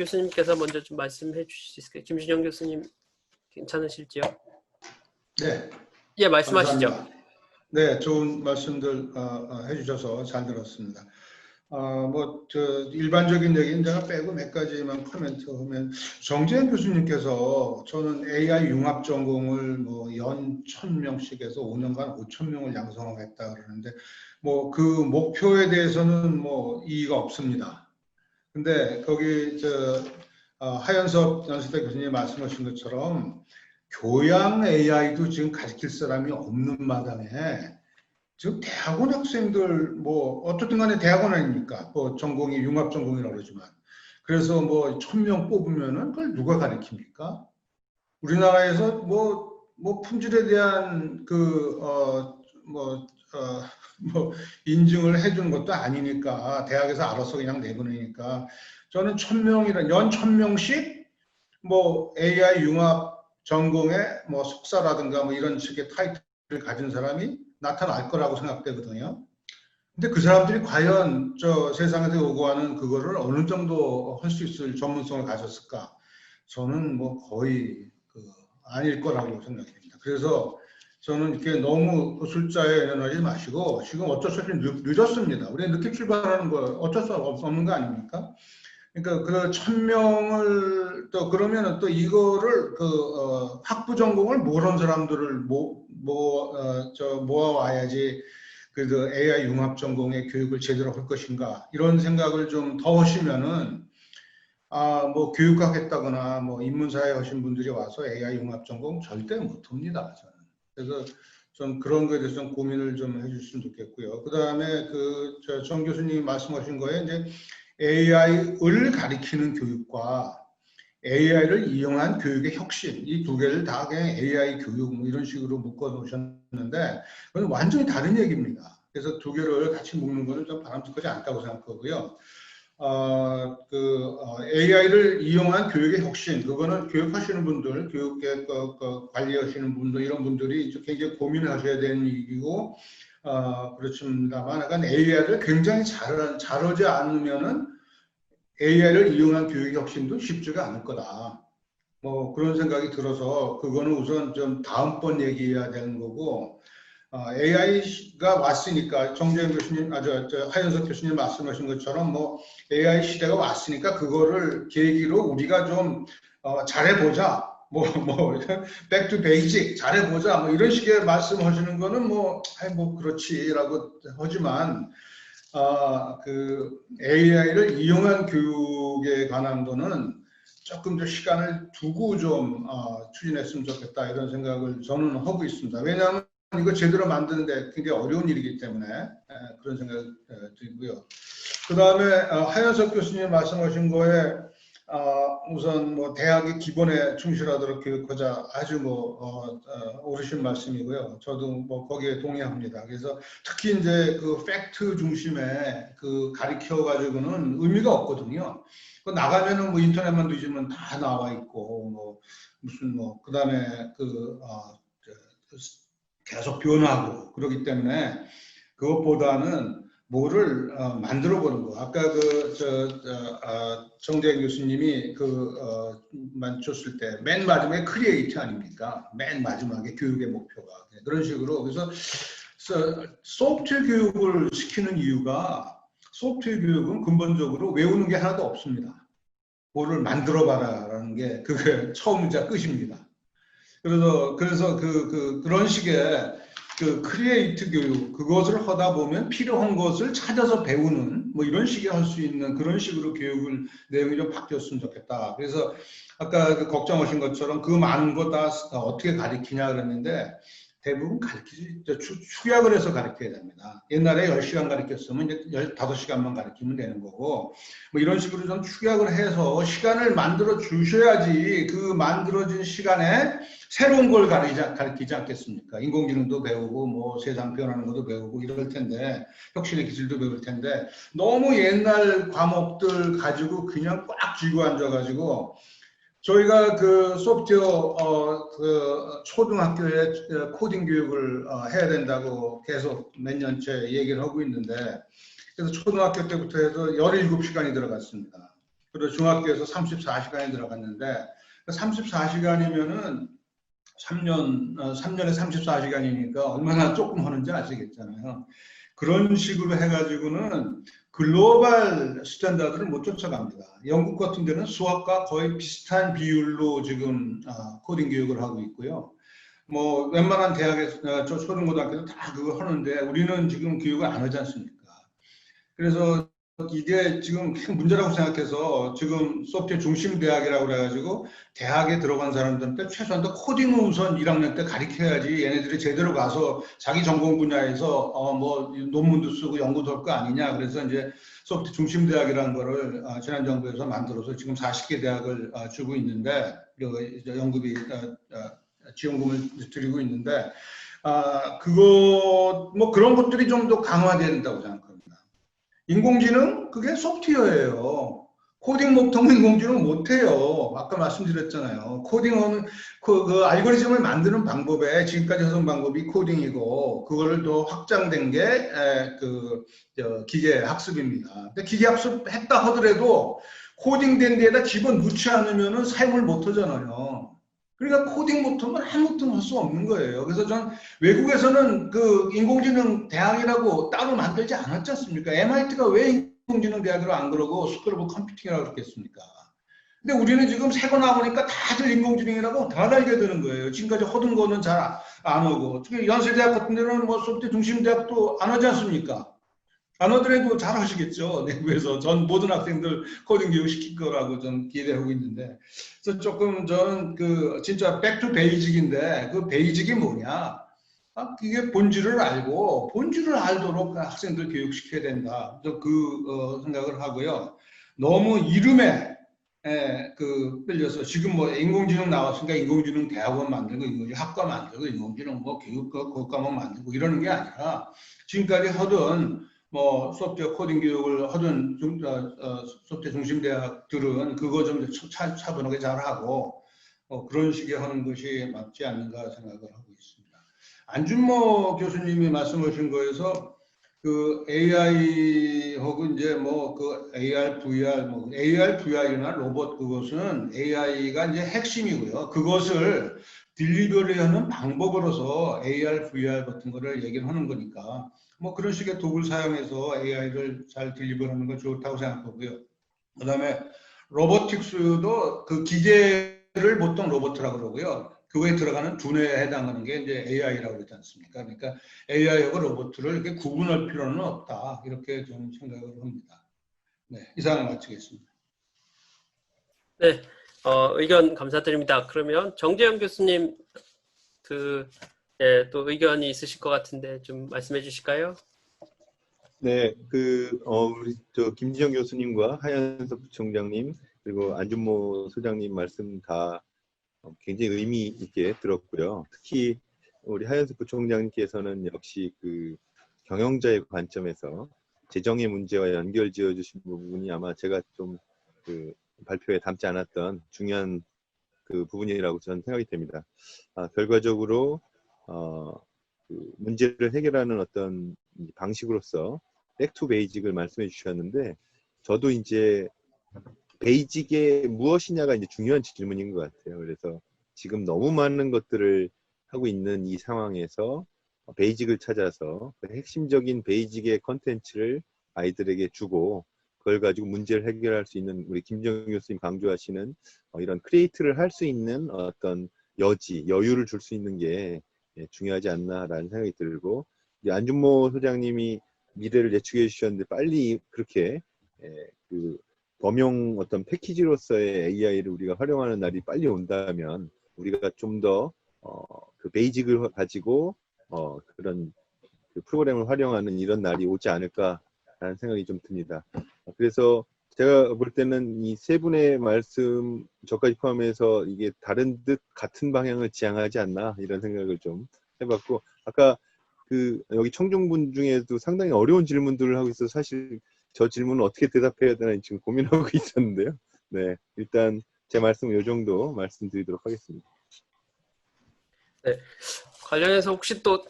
교수님께서 먼저 좀 말씀해 주실 수 있을까요? 김신영 교수님 괜찮으실지요? 네. 예, 말씀하시죠. 감사합니다. 네, 좋은 말씀들 해주셔서 잘 들었습니다. 일반적인 얘기는 제가 빼고 몇 가지만 코멘트하면, 정재현 교수님께서 저는 AI 융합 전공을 연 1000명씩에서 5년간 5000명을 양성하겠다 그러는데, 그 목표에 대해서는 이의가 없습니다. 근데 거기 하연섭 연세대 교수님이 말씀하신 것처럼 교양 AI도 지금 가르칠 사람이 없는 마당에 지금 대학원 학생들 어쨌든 간에 대학원 아닙니까? 전공이 융합 전공이라고 그러지만 그래서 1000명 뽑으면은 그걸 누가 가르칩니까? 우리나라에서 품질에 대한 인증을 해주는 것도 아니니까 대학에서 알아서 그냥 내보내니까 저는 1000명이란 연 1000명씩 AI 융합 전공에 석사라든가 이런 식의 타이틀을 가진 사람이 나타날 거라고 생각되거든요. 근데 그 사람들이 과연 세상에서 요구하는 그거를 어느 정도 할 수 있을 전문성을 가졌을까? 저는 거의 아닐 거라고 생각합니다. 그래서 저는 이렇게 너무 숫자에 연연하지 마시고 지금 어쩔 수 없이 늦었습니다. 우리 늦게 출발하는 거 어쩔 수 없는 거 아닙니까? 그러니까 그 1000명을 또 그러면은 또 이거를 학부 전공을 모르는 사람들을 모아와야지 그 AI 융합 전공의 교육을 제대로 할 것인가 이런 생각을 좀 더 하시면은 교육학 했다거나 인문사회 하신 분들이 와서 AI 융합 전공 절대 못합니다. 저는. 그래서 좀 그런 거에 대해서 좀 고민을 좀 해주시면 좋겠고요. 그 다음에 정 교수님이 말씀하신 거에 이제 AI를 가리키는 교육과 AI를 이용한 교육의 혁신 이 두 개를 다 그냥 AI 교육 이런 식으로 묶어 놓으셨는데 그건 완전히 다른 얘기입니다. 그래서 두 개를 같이 묶는 것은 좀 바람직하지 않다고 생각하고요. AI를 이용한 교육의 혁신, 그거는 교육하시는 분들, 교육계 관리하시는 분들, 이런 분들이 굉장히 고민을 하셔야 되는 일이고, 그렇습니다만, 약간 AI를 굉장히 잘하지 않으면은 AI를 이용한 교육 혁신도 쉽지가 않을 거다. 그런 생각이 들어서, 그거는 우선 좀 다음번 얘기해야 되는 거고, AI가 왔으니까 정재현 교수님, 하연석 교수님 말씀하신 것처럼 AI 시대가 왔으니까 그거를 계기로 우리가 좀 잘해보자, back to basic 잘해보자, 이런 식의 말씀하시는 거는 그렇지라고 하지만 AI를 이용한 교육에 관한 거는 조금 더 시간을 두고 좀 추진했으면 좋겠다 이런 생각을 저는 하고 있습니다. 왜냐하면 이거 제대로 만드는데 굉장히 어려운 일이기 때문에 그런 생각이 들고요. 그 다음에 하연석 교수님이 말씀하신 거에 우선 대학의 기본에 충실하도록 교육하자 아주 옳으신 말씀이고요. 저도 거기에 동의합니다. 그래서 특히 이제 그 팩트 중심의 가르쳐 가지고는 의미가 없거든요. 나가면은 인터넷만 뒤지면 다 나와 있고 무슨 그 다음에 계속 변하고 그러기 때문에 그것보다는 뭐를 만들어 보는 거. 아까 정재현 교수님이 줬을 때 맨 마지막에 크리에이트 아닙니까? 맨 마지막에 교육의 목표가 그런 식으로. 그래서 소프트웨어 교육을 시키는 이유가 소프트웨어 교육은 근본적으로 외우는 게 하나도 없습니다. 뭐를 만들어 봐라라는 게 그게 처음이자 끝입니다. 그래서 그런 식의 크리에이트 교육 그것을 하다 보면 필요한 것을 찾아서 배우는 이런 식의 할 수 있는 그런 식으로 교육을 내용이 좀 바뀌었으면 좋겠다. 그래서 아까 걱정하신 것처럼 그 많은 거 다 어떻게 가르치냐 그랬는데 대부분 축약을 해서 가르쳐야 됩니다. 옛날에 10시간 가르쳤으면 이제 15시간만 가르치면 되는 거고 이런 식으로 좀 축약을 해서 시간을 만들어 주셔야지 그 만들어진 시간에 새로운 걸 가르치지 않겠습니까? 인공지능도 배우고 세상 변하는 것도 배우고 이럴 텐데 혁신의 기술도 배울 텐데 너무 옛날 과목들 가지고 그냥 꽉 쥐고 앉아가지고 저희가 소프트웨어 초등학교에 코딩 교육을 해야 된다고 계속 몇 년째 얘기를 하고 있는데 그래서 초등학교 때부터 해서 17시간이 들어갔습니다. 그리고 중학교에서 34시간이 들어갔는데 34시간이면은 3년에 34시간이니까 얼마나 조금 하는지 아시겠잖아요. 그런 식으로 해가지고는 글로벌 스탠다드를 못 쫓아갑니다. 영국 같은 데는 수학과 거의 비슷한 비율로 지금 코딩 교육을 하고 있고요. 뭐 웬만한 대학에서 초등고등학교도 다 그거 하는데 우리는 지금 교육을 안 하지 않습니까? 그래서 이게 지금 큰 문제라고 생각해서 지금 소프트웨어 중심 대학이라고 그래가지고 대학에 들어간 사람들한테 최소한 코딩을 우선 1학년 때 가르쳐야지 얘네들이 제대로 가서 자기 전공 분야에서 뭐 논문도 쓰고 연구도 할 거 아니냐. 그래서 이제 소프트웨어 중심 대학이라는 거를 지난 정부에서 만들어서 지금 40개 대학을 주고 있는데 연구비 지원금을 드리고 있는데 그거 뭐 그런 것들이 좀 더 강화돼야 된다고 생각합니다. 인공지능 그게 소프트웨어예요. 코딩 못하면 인공지능 못해요. 아까 말씀드렸잖아요. 코딩은 그 알고리즘을 만드는 방법에 지금까지 하던 방법이 코딩이고 그거를 더 확장된 게 기계 학습입니다. 근데 기계 학습 했다 하더라도 코딩된 데에다 집어넣지 않으면 사용을 못 하잖아요. 그러니까 코딩 못하면 아무것도 할 수 없는 거예요. 그래서 전 외국에서는 그 인공지능 대학이라고 따로 만들지 않았지 않습니까? MIT가 왜 인공지능 대학이라고 안 그러고 스쿨 오브 컴퓨팅이라고 그랬겠습니까? 근데 우리는 지금 새거 나오니까 다들 인공지능이라고 다 알게 되는 거예요. 지금까지 하던 거는 잘 안 하고. 특히 연세대학 같은 데는 뭐 소프트웨어 중심 대학도 안 하지 않습니까? 안 하더라도 잘 하시겠죠. 내부에서 전 모든 학생들 코딩 교육 시킬 거라고 좀 기대하고 있는데. 그래서 조금 저는 그 진짜 백투 베이직인데 그 베이직이 뭐냐? 이게 본질을 알고 본질을 알도록 학생들 교육시켜야 된다. 그 생각을 하고요. 너무 이름에 끌려서 지금 뭐 인공지능 나왔으니까 인공지능 대학원 만들고 인공지능 학과 만들고 인공지능 뭐 교육 과목 만들고 이러는 게 아니라 지금까지 하던 뭐 소프트웨어 코딩 교육을 하던 소프트웨어 중심 대학들은 그거 좀 차분하게 잘하고 그런 식의 하는 것이 맞지 않는가 생각을 하고 있습니다. 안준모 교수님이 말씀하신 거에서 그 AI하고 이제 뭐 그 AR, VR, 뭐 AR, VR이나 로봇 그것은 AI가 이제 핵심이고요. 그것을 딜리버리하는 방법으로서 AR, VR 같은 거를 얘기를 하는 거니까 뭐 그런 식의 도구를 사용해서 AI를 잘 딜리버리하는 건 좋다고 생각하고요. 그다음에 로보틱스도 그 기계를 보통 로봇이라고 그러고요. 그거에 들어가는 두뇌에 해당하는 게 이제 AI라고 그러지 않습니까? 그러니까 AI하고 로봇을 이렇게 구분할 필요는 없다. 이렇게 저는 생각을 합니다. 네, 이상을 마치겠습니다. 네, 의견 감사드립니다. 그러면 정재영 교수님 또 의견이 있으실 것 같은데 좀 말씀해 주실까요? 네, 우리 김지영 교수님과 하현석 부총장님 그리고 안준모 소장님 말씀 다 굉장히 의미 있게 들었고요. 특히 우리 하현석 부총장님께서는 역시 그 경영자의 관점에서 재정의 문제와 연결 지어 주신 부분이 아마 제가 좀 그 발표에 담지 않았던 중요한 그 부분이라고 저는 생각이 됩니다. 결과적으로 그 문제를 해결하는 어떤 방식으로서 백투 베이직을 말씀해 주셨는데 저도 이제 베이직의 무엇이냐가 이제 중요한 질문인 것 같아요. 그래서 지금 너무 많은 것들을 하고 있는 이 상황에서 베이직을 찾아서 그 핵심적인 베이직의 컨텐츠를 아이들에게 주고 그걸 가지고 문제를 해결할 수 있는 우리 김정일 교수님 강조하시는 이런 크리에이트를 할 수 있는 어떤 여유를 줄 수 있는 게 중요하지 않나라는 생각이 들고 안준모 소장님이 미래를 예측해 주셨는데 빨리 그렇게 그 범용 어떤 패키지로서의 AI를 우리가 활용하는 날이 빨리 온다면 우리가 좀 더 그 베이직을 가지고 그런 그 프로그램을 활용하는 이런 날이 오지 않을까라는 생각이 좀 듭니다. 그래서 제가 볼 때는 이 세 분의 말씀 저까지 포함해서 이게 다른 듯 같은 방향을 지향하지 않나 이런 생각을 좀 해봤고 아까 그 여기 청중분 중에도 상당히 어려운 질문들을 하고 있어서 사실 저 질문은 어떻게 대답해야 되나 지금 고민하고 있었는데요. 네, 일단 제 말씀은 이 정도 말씀드리도록 하겠습니다. 네, 관련해서 혹시 또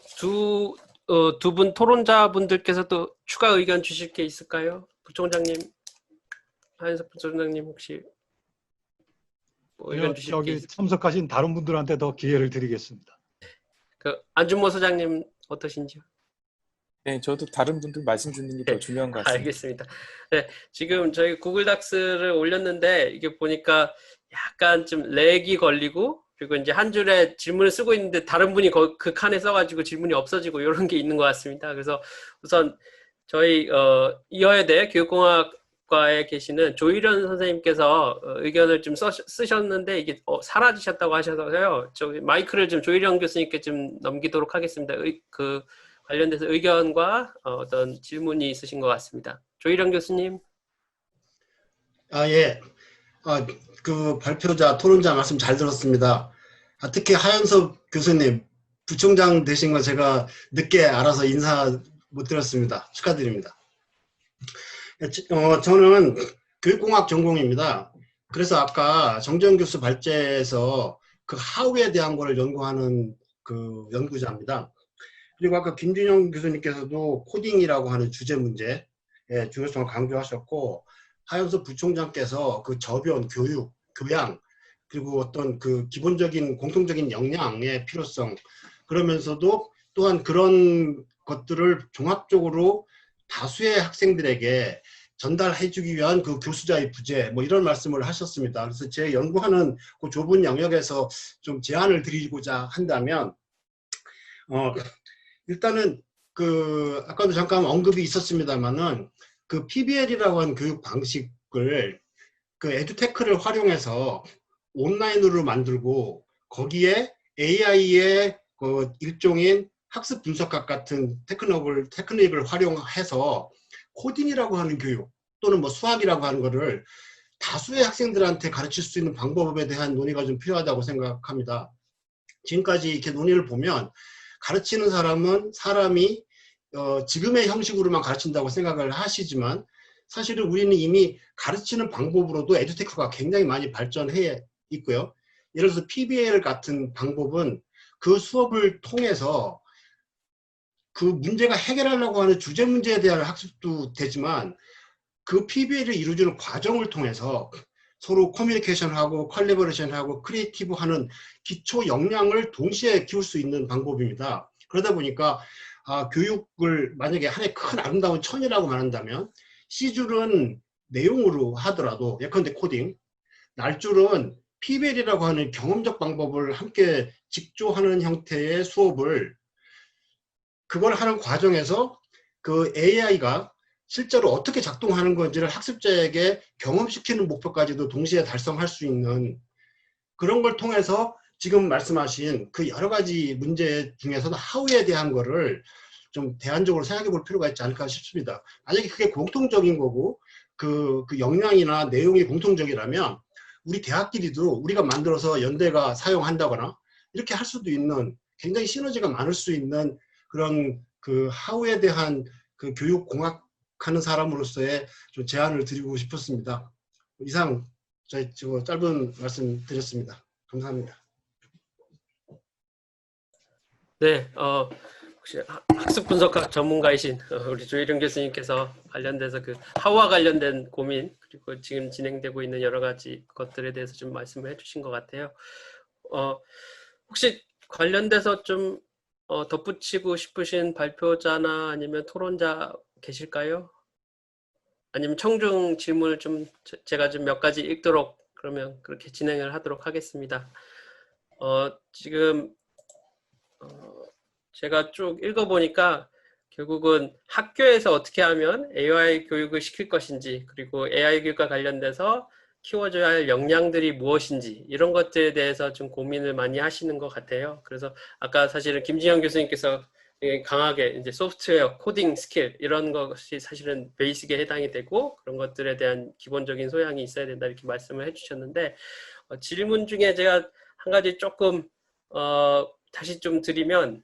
두 분 토론자분들께서 또 추가 의견 주실 게 있을까요? 부총장님 하현석 부총장님 혹시 뭐 의견 주실 게 저기 있으세요? 참석하신 다른 분들한테 더 기회를 드리겠습니다. 그 안준모 소장님 어떠신지요? 네, 저도 다른 분들 말씀 듣는 게 더 네, 중요한 것 같습니다. 알겠습니다. 네, 지금 저희 구글 닥스를 올렸는데 이게 보니까 약간 좀 렉이 걸리고 그리고 이제 한 줄에 질문을 쓰고 있는데 다른 분이 그 칸에 써가지고 질문이 없어지고 이런 게 있는 것 같습니다. 그래서 우선 저희 이화여대 교육공학과에 계시는 조일현 선생님께서 의견을 좀 쓰셨는데 이게 사라지셨다고 하셔서요. 저기 마이크를 좀 조일현 교수님께 좀 넘기도록 하겠습니다. 그 관련돼서 의견과 어떤 질문이 있으신 것 같습니다. 조일현 교수님. 예. 그 발표자, 토론자 말씀 잘 들었습니다. 특히 하현석 교수님, 부총장 되신 거 제가 늦게 알아서 인사 못 드렸습니다. 축하드립니다. 저는 교육공학 전공입니다. 그래서 아까 정재영 교수 발제에서 그 하우에 대한 거를 연구하는 그 연구자입니다. 그리고 아까 김준영 교수님께서도 코딩이라고 하는 주제 문제의 중요성을 강조하셨고, 하현석 부총장께서 그 저변, 교육, 교양, 그리고 어떤 그 기본적인 공통적인 역량의 필요성, 그러면서도 또한 그런 것들을 종합적으로 다수의 학생들에게 전달해주기 위한 그 교수자의 부재, 뭐 이런 말씀을 하셨습니다. 그래서 제 연구하는 그 좁은 영역에서 좀 제안을 드리고자 한다면, 일단은 그 아까도 잠깐 언급이 있었습니다만은 그 PBL이라고 하는 교육 방식을 그 에듀테크를 활용해서 온라인으로 만들고 거기에 AI의 그 일종인 학습 분석학 같은 테크닉을 활용해서 코딩이라고 하는 교육 또는 뭐 수학이라고 하는 거를 다수의 학생들한테 가르칠 수 있는 방법에 대한 논의가 좀 필요하다고 생각합니다. 지금까지 이렇게 논의를 보면 가르치는 사람은 사람이 지금의 형식으로만 가르친다고 생각을 하시지만 사실은 우리는 이미 가르치는 방법으로도 에듀테크가 굉장히 많이 발전해 있고요. 예를 들어서 PBL 같은 방법은 그 수업을 통해서 그 문제가 해결하려고 하는 주제 문제에 대한 학습도 되지만 그 PBL을 이루어지는 과정을 통해서 서로 커뮤니케이션하고 컬래버레이션하고 크리에이티브하는 기초 역량을 동시에 키울 수 있는 방법입니다. 그러다 보니까 교육을 만약에 하나의 큰 아름다운 천이라고 말한다면 C줄은 내용으로 하더라도 예컨대 코딩, 날줄은 PBL이라고 하는 경험적 방법을 함께 직조하는 형태의 수업을 그걸 하는 과정에서 그 AI가 실제로 어떻게 작동하는 건지를 학습자에게 경험시키는 목표까지도 동시에 달성할 수 있는 그런 걸 통해서 지금 말씀하신 그 여러 가지 문제 중에서도 하우에 대한 거를 좀 대안적으로 생각해 볼 필요가 있지 않을까 싶습니다. 만약에 그게 공통적인 거고 그 역량이나 내용이 공통적이라면 우리 대학끼리도 우리가 만들어서 연대가 사용한다거나 이렇게 할 수도 있는 굉장히 시너지가 많을 수 있는 그런 그 하우에 대한 그 교육공학 하는 사람으로서의 좀 제안을 드리고 싶었습니다. 이상 저희 짧은 말씀 드렸습니다. 감사합니다. 네, 혹시 학습 분석학 전문가이신 우리 조일현 교수님께서 관련돼서 그 하우와 관련된 고민 그리고 지금 진행되고 있는 여러 가지 것들에 대해서 좀 말씀을 해주신 것 같아요. 혹시 관련돼서 좀 덧붙이고 싶으신 발표자나 아니면 토론자 계실까요? 아니면 청중 질문을 좀 제가 좀 몇 가지 읽도록 그러면 그렇게 진행을 하도록 하겠습니다. 지금 제가 쭉 읽어보니까 결국은 학교에서 어떻게 하면 AI 교육을 시킬 것인지 그리고 AI 교육과 관련돼서 키워줘야 할 역량들이 무엇인지 이런 것들에 대해서 좀 고민을 많이 하시는 것 같아요. 그래서 아까 사실은 김진영 교수님께서 강하게 이제 소프트웨어, 코딩 스킬 이런 것이 사실은 베이직에 해당이 되고 그런 것들에 대한 기본적인 소양이 있어야 된다 이렇게 말씀을 해주셨는데 질문 중에 제가 한 가지 조금 다시 좀 드리면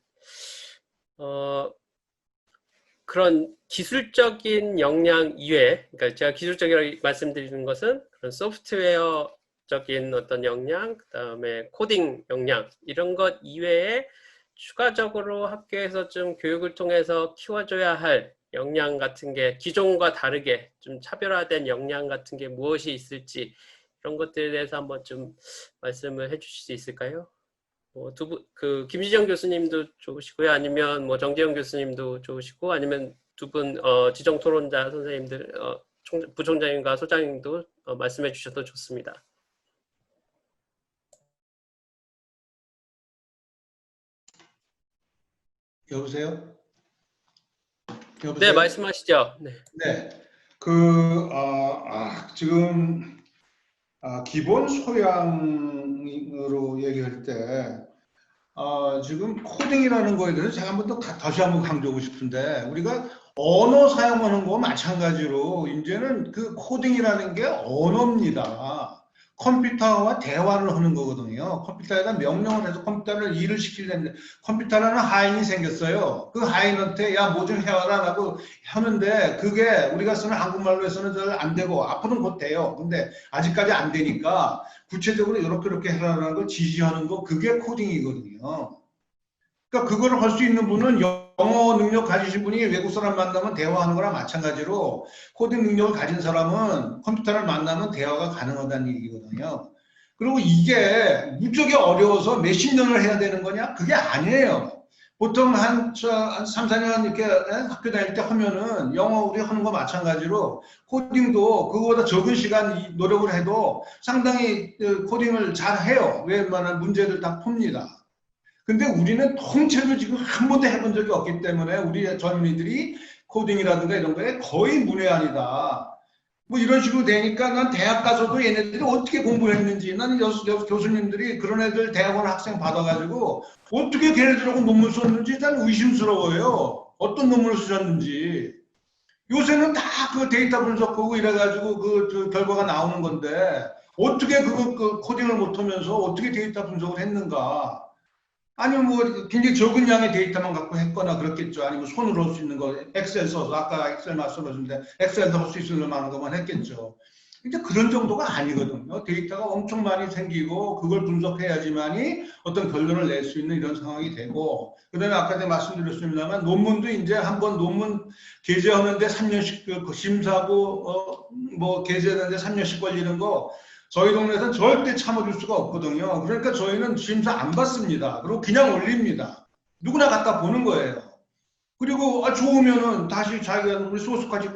그런 기술적인 역량 이외에, 그러니까 제가 기술적이라고 말씀드리는 것은 그런 소프트웨어적인 어떤 역량, 그 다음에 코딩 역량 이런 것 이외에 추가적으로 학교에서 좀 교육을 통해서 키워줘야 할 역량 같은 게 기존과 다르게 좀 차별화된 역량 같은 게 무엇이 있을지 이런 것들에 대해서 한번 좀 말씀을 해주실 수 있을까요? 김지정 교수님도 좋으시고요. 아니면 뭐 정재영 교수님도 좋으시고, 아니면 두 분 지정 토론자 선생님들, 부총장님과 소장님도 말씀해 주셔도 좋습니다. 여보세요? 네, 말씀하시죠. 네. 네. 지금 기본 소양으로 얘기할 때 지금 코딩이라는 거에 대해서 제가 한번 더 다시 한번 강조하고 싶은데, 우리가 언어 사용하는 거 마찬가지로 이제는 그 코딩이라는 게 언어입니다. 컴퓨터와 대화를 하는 거거든요. 컴퓨터에다 명령을 해서 컴퓨터를 일을 시키려는데, 컴퓨터라는 하인이 생겼어요. 그 하인한테 야 뭐 좀 해와라 라고 하는데, 그게 우리가 쓰는 한국말로 해서는 잘 안 되고 앞으로는 곧 돼요. 근데 아직까지 안 되니까 구체적으로 이렇게 해라라는 걸 지시하는 거, 그게 코딩이거든요. 그러니까 그걸 할 수 있는 분은 영어 능력 가지신 분이 외국 사람 만나면 대화하는 거랑 마찬가지로, 코딩 능력을 가진 사람은 컴퓨터를 만나면 대화가 가능하다는 얘기거든요. 그리고 이게 무척이 어려워서 몇십 년을 해야 되는 거냐? 그게 아니에요. 보통 한 3, 4년 이렇게 학교 다닐 때 하면은 영어 우리 하는 거 마찬가지로 코딩도 그거보다 적은 시간 노력을 해도 상당히 코딩을 잘 해요. 웬만한 문제들 다 풉니다. 근데 우리는 통째로 지금 한 번도 해본 적이 없기 때문에 우리 젊은이들이 코딩이라든가 이런 거에 거의 문외한이다. 뭐 이런 식으로 되니까 난 대학 가서도 얘네들이 어떻게 공부를 했는지, 나는 교수님들이 그런 애들 대학원 학생 받아가지고 어떻게 걔네들하고 논문 썼는지 난 의심스러워요. 어떤 논문을 쓰셨는지. 요새는 다 그 데이터 분석하고 이래가지고 그 결과가 나오는 건데, 어떻게 그 코딩을 못하면서 어떻게 데이터 분석을 했는가. 아니면 뭐 굉장히 적은 양의 데이터만 갖고 했거나 그렇겠죠. 아니면 손으로 할 수 있는 거, 엑셀 써서, 아까 엑셀 말씀하셨는데 엑셀도 할 수 있을 만한 것만 했겠죠. 근데 그런 정도가 아니거든요. 데이터가 엄청 많이 생기고 그걸 분석해야지만이 어떤 결론을 낼 수 있는 이런 상황이 되고, 그다음에 아까 제가 말씀드렸습니다만 논문도 이제 한번 논문 게재하는데 3년씩 그 심사고 뭐 게재하는데 3년씩 걸리는 거 저희 동네에서는 절대 참아줄 수가 없거든요. 그러니까 저희는 심사 안 받습니다. 그리고 그냥 올립니다. 누구나 갖다 보는 거예요. 그리고 좋으면은 다시 자기가 우리 소스까지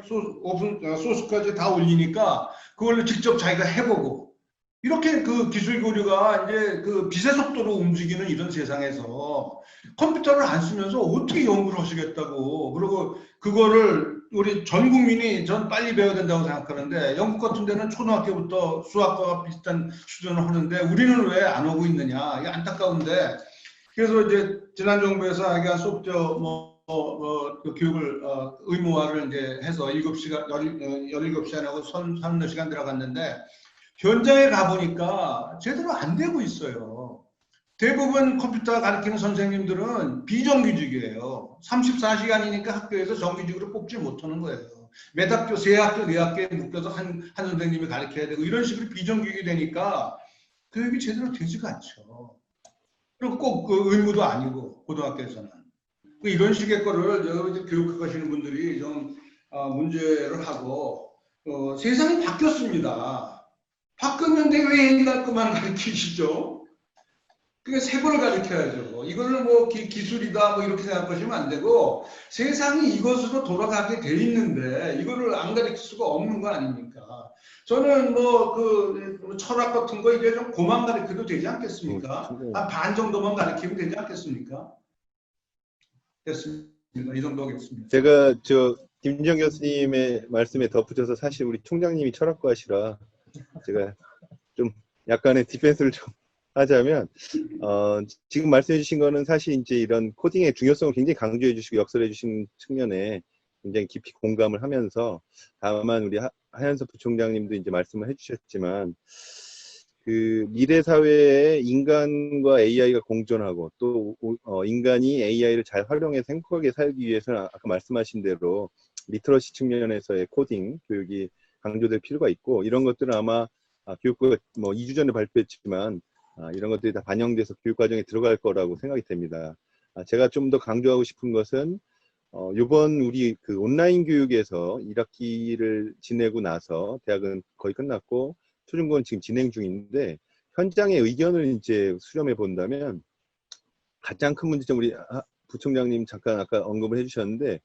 다 올리니까 그걸로 직접 자기가 해보고, 이렇게 그 기술 교류가 이제 그 빛의 속도로 움직이는 이런 세상에서 컴퓨터를 안 쓰면서 어떻게 연구를 하시겠다고. 그리고 그거를 우리 전 국민이 전 빨리 배워야 된다고 생각하는데, 영국 같은 데는 초등학교부터 수학과 비슷한 수준을 하는데 우리는 왜 안 하고 있느냐. 이게 안타까운데, 그래서 이제 지난 정부에서 하여간 그 교육을 의무화를 이제 해서 17시간하고 30시간 들어갔는데, 현장에 가보니까 제대로 안 되고 있어요. 대부분 컴퓨터 가르치는 선생님들은 비정규직이에요. 34시간이니까 학교에서 정규직으로 뽑지 못하는 거예요. 몇 학교, 세 학교, 네 학교에 묶여서 한 선생님이 가르쳐야 되고, 이런 식으로 비정규직이 되니까 교육이 제대로 되지가 않죠. 그리고 꼭 그 의무도 아니고, 고등학교에서는. 이런 식의 거를 이제 교육하시는 분들이 좀 문제를 하고, 세상이 바뀌었습니다. 바뀌었는데 왜 옛날 것만 가르치시죠? 그게 새 거를 가르쳐야죠. 이거를 뭐 기술이다 뭐 이렇게 생각하시면 안 되고, 세상이 이것으로 돌아가게 돼 있는데 이거를 안 가르칠 수가 없는 거 아닙니까? 저는 철학 같은 거 이제 좀 고만 가르쳐도 되지 않겠습니까? 한 반 정도만 가르치면 되지 않겠습니까? 됐습니다. 이 정도 하겠습니다. 제가 김지정 교수님의 말씀에 덧붙여서, 사실 우리 총장님이 철학과시라 제가 좀 약간의 디펜스를 좀 하자면, 지금 말씀해 주신 거는 사실 이제 이런 코딩의 중요성을 굉장히 강조해 주시고 역설해 주신 측면에 굉장히 깊이 공감을 하면서, 다만 우리 하현석 부총장님도 이제 말씀을 해 주셨지만, 그 미래 사회에 인간과 AI가 공존하고 또 인간이 AI를 잘 활용해서 행복하게 살기 위해서는 아까 말씀하신 대로 리터러시 측면에서의 코딩 교육이 강조될 필요가 있고, 이런 것들은 아마 교육부가 뭐 2주 전에 발표했지만 이런 것들이 다 반영돼서 교육과정에 들어갈 거라고 생각이 됩니다. 제가 좀 더 강조하고 싶은 것은 요번 우리 그 온라인 교육에서 1학기를 지내고 나서 대학은 거의 끝났고 초중고는 지금 진행 중인데 현장의 의견을 이제 수렴해 본다면 가장 큰 문제점 우리 부총장님 잠깐 아까 언급을 해주셨는데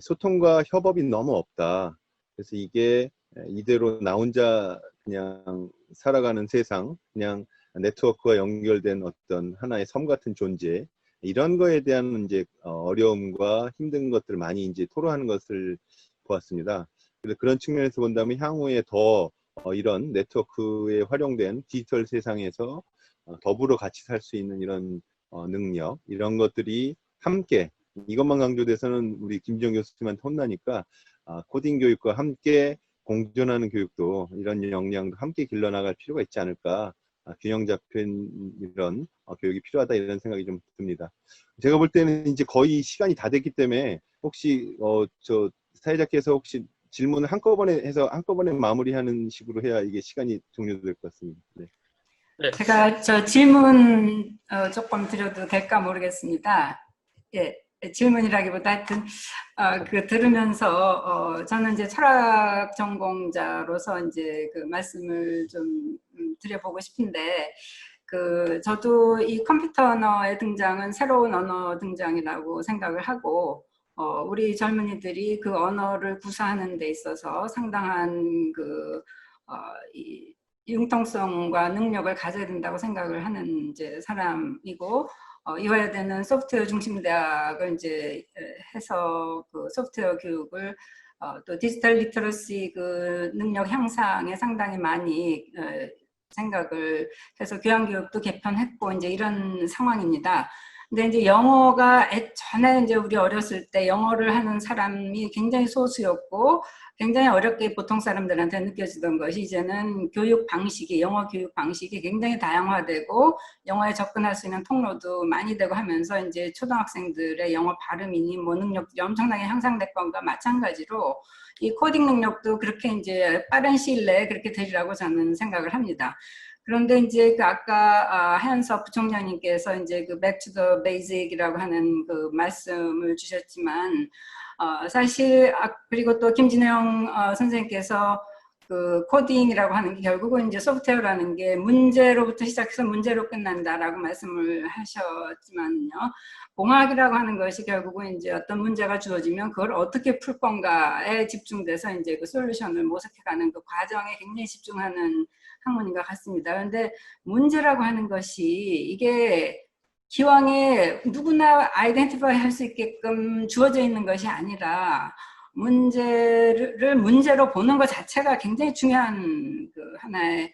소통과 협업이 너무 없다. 그래서 이게 이대로 나 혼자 그냥 살아가는 세상, 그냥 네트워크와 연결된 어떤 하나의 섬 같은 존재 이런 거에 대한 이제 어려움과 힘든 것들을 많이 이제 토로하는 것을 보았습니다. 그래서 그런 측면에서 본다면 향후에 더 이런 네트워크에 활용된 디지털 세상에서 더불어 같이 살 수 있는 이런 능력 이런 것들이 함께 이것만 강조돼서는 우리 김지영 교수님한테 혼나니까 코딩 교육과 함께 공존하는 교육도 이런 역량도 함께 길러나갈 필요가 있지 않을까 균형 잡힌 이런 교육이 필요하다 이런 생각이 좀 듭니다. 제가 볼 때는 이제 거의 시간이 다 됐기 때문에 혹시 저 사회자께서 혹시 질문을 한꺼번에 해서 한꺼번에 마무리하는 식으로 해야 이게 시간이 종료될 것 같습니다. 네. 네. 제가 저 질문 조금 드려도 될까 모르겠습니다. 예, 질문이라기보다 하여튼 그 들으면서 저는 이제 철학 전공자로서 이제 그 말씀을 좀 드려보고 싶은데 그 저도 이 컴퓨터 언어의 등장은 새로운 언어 등장이라고 생각을 하고 우리 젊은이들이 그 언어를 구사하는 데 있어서 상당한 그 이 융통성과 능력을 가져야 된다고 생각을 하는 이제 사람이고 이와야 되는 소프트웨어 중심 대학을 이제 해서 그 소프트웨어 교육을 또 디지털 리터러시 그 능력 향상에 상당히 많이 생각을 해서 교양교육도 개편했고 이제 이런 상황입니다. 근데 이제 영어가 전에 이제 우리 어렸을 때 영어를 하는 사람이 굉장히 소수였고 굉장히 어렵게 보통 사람들한테 느껴지던 것이 이제는 교육 방식이 영어 교육 방식이 굉장히 다양화되고 영어에 접근할 수 있는 통로도 많이 되고 하면서 이제 초등학생들의 영어 발음이니 뭐 능력들이 엄청나게 향상될 것과 마찬가지로 이 코딩 능력도 그렇게 이제 빠른 시일 내에 그렇게 되리라고 저는 생각을 합니다. 그런데 이제 그 아까 하현석 부총장님께서 이제 그 back to the basic이라고 하는 그 말씀을 주셨지만 사실 그리고 또 김진영 선생님께서 그 코딩이라고 하는 게 결국은 이제 소프트웨어라는 게 문제로부터 시작해서 문제로 끝난다라고 말씀을 하셨지만요. 공학이라고 하는 것이 결국은 이제 어떤 문제가 주어지면 그걸 어떻게 풀 건가에 집중돼서 이제 그 솔루션을 모색해가는 그 과정에 굉장히 집중하는 학문인 것 같습니다. 그런데 문제라고 하는 것이 이게 기왕에 누구나 아이덴티파이 할 수 있게끔 주어져 있는 것이 아니라 문제를 문제로 보는 것 자체가 굉장히 중요한 그 하나의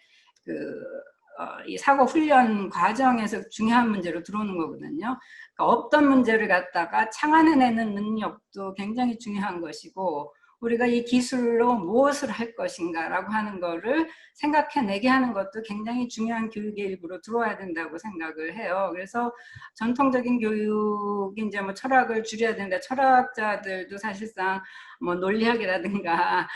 이 사고 훈련 과정에서 중요한 문제로 들어오는 거거든요. 그러니까 없던 문제를 갖다가 창안해내는 능력도 굉장히 중요한 것이고 우리가 이 기술로 무엇을 할 것인가라고 하는 거를 생각해내게 하는 것도 굉장히 중요한 교육의 일부로 들어와야 된다고 생각을 해요. 그래서 전통적인 교육이 이제 뭐 철학을 줄여야 된다. 철학자들도 사실상 뭐 논리학이라든가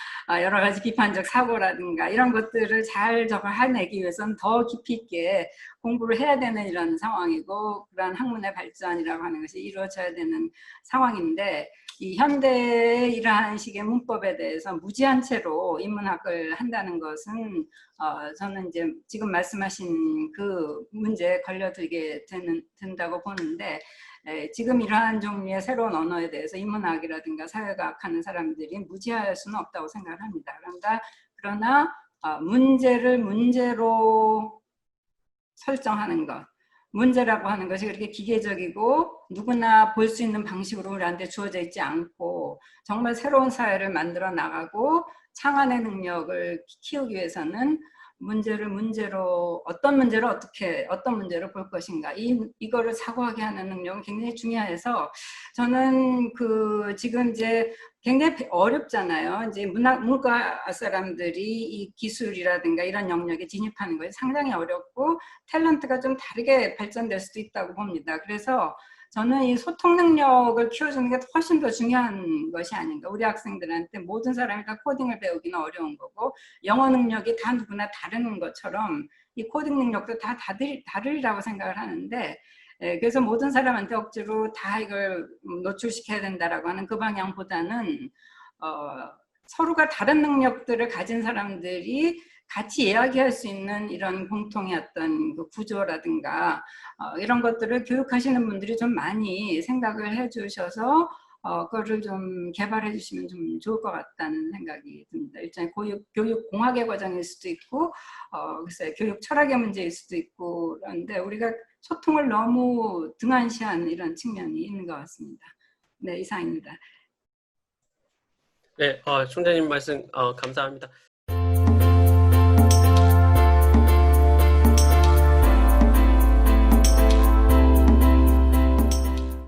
여러 가지 비판적 사고라든가 이런 것들을 잘 저걸 해내기 위해서는 더 깊이 있게 공부를 해야 되는 이런 상황이고 그러한 학문의 발전이라고 하는 것이 이루어져야 되는 상황인데 이 현대의 이러한 식의 문법에 대해서 무지한 채로 인문학을 한다는 것은 저는 이제 지금 말씀하신 그 문제에 걸려들게 된다고 보는데 지금 이러한 종류의 새로운 언어에 대해서 인문학이라든가 사회과학 하는 사람들이 무지할 수는 없다고 생각을 합니다. 그러나 문제를 문제로 설정하는 것 문제라고 하는 것이 그렇게 기계적이고 누구나 볼 수 있는 방식으로 우리한테 주어져 있지 않고 정말 새로운 사회를 만들어 나가고 창안의 능력을 키우기 위해서는 문제를 문제로 어떤 문제를 어떤 문제를 볼 것인가 이거를 사고하게 하는 능력은 굉장히 중요해서 저는 그 지금 이제 굉장히 어렵잖아요. 이제 문과 사람들이 이 기술이라든가 이런 영역에 진입하는 것이 상당히 어렵고 탤런트가 좀 다르게 발전될 수도 있다고 봅니다. 그래서 저는 이 소통 능력을 키워주는 게 훨씬 더 중요한 것이 아닌가. 우리 학생들한테 모든 사람이 다 코딩을 배우기는 어려운 거고 영어 능력이 다 누구나 다른 것처럼 이 코딩 능력도 다 다르리라고 생각을 하는데 예, 그래서 모든 사람한테 억지로 다 이걸 노출시켜야 된다라고 하는 그 방향보다는 서로가 다른 능력들을 가진 사람들이 같이 이야기할 수 있는 이런 공통의 어떤 그 구조라든가 이런 것들을 교육하시는 분들이 좀 많이 생각을 해주셔서 그거를 좀 개발해 주시면 좀 좋을 것 같다는 생각이 듭니다. 일종의 교육 공학의 과정일 수도 있고, 글쎄 교육 철학의 문제일 수도 있고, 그런데 우리가 소통을 너무 등한시한 이런 측면이 있는 것 같습니다. 네, 이상입니다. 네, 총장님 말씀 감사합니다.